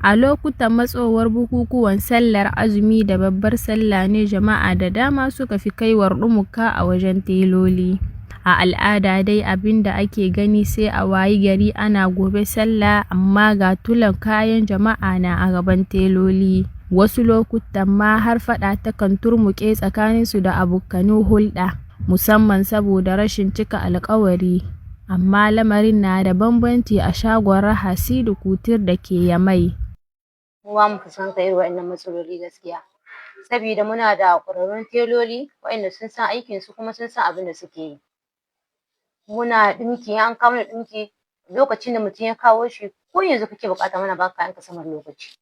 A lokutan matsowar bukukuwan sallar azumi da babbar sallah ne jama'a da dama suka fi kaiwar dumukka a wajen teloli. A al'ada dai abin da ake gani sai a wayi gari ana gobe sallah amma ga tulan kayan jama'a na a gaban teloli. Wasu lokutan ma har faɗa takan turmuƙe tsakaninsu da abokanin hulɗa, musamman saboda rashin cika alƙawari. Amma lamarin na da bambanci a shagon Raha Sidi Kutir da ke Yamai. Mu ba mu fuskantar irin waɗannan matsaloli gaskiya, saboda muna da ƙwararrun teloli waɗanda sun san aikinsu kuma sun san abin da suke yi. Muna ɗinki, an kawo mana ɗinki lokacin da mutum ya kawo shi ko yanzu kake buƙata muna baka kayanka saman lokaci.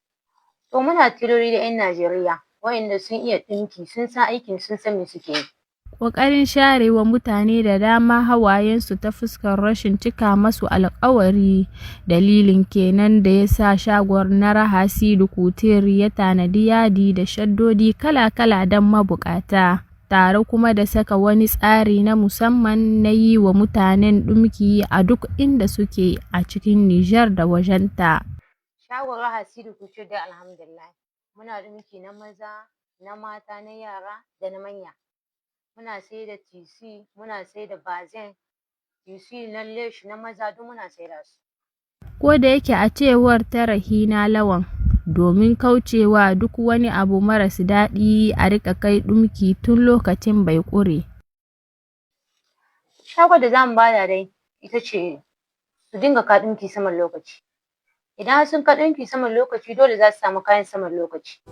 To muna teloli da 'yan Najeriya waɗanda sun iya ɗinki, sun san aikin, sun san me suke yi. Ƙoƙarin sharewa mutane da dama hawayensu ta fuskar rashin cika masu alƙawari, dalilin kenan da ya sa shagon na Raha Sidi Kutir ya tanadi yadi da shaddodi kala-kala don mabuƙata, tare kuma da saka wani tsari na musamman na yi wa mutanen ɗumki a duk inda suke a cikin Nijar da wajenta. Shagon Raha Sidi Kutir dai alhamdulillah muna ɗinki na maza, na mata, na yara da na manya. Muna sai da tisi, muna sai da bazen, tisi na leshi na maza duk muna sai da su. Ko da yake a cewar ta Rahina Lawan, domin kaucewa duk wani abu maras daɗi a riƙa kai ɗumki tun lokacin bai ƙure. Shagon da za mu bada dai ita ce su dinga ka ɗinki saman lokaci. Idan sun ka ɗinki saman lokaci dole za su samu kayan saman lokaci.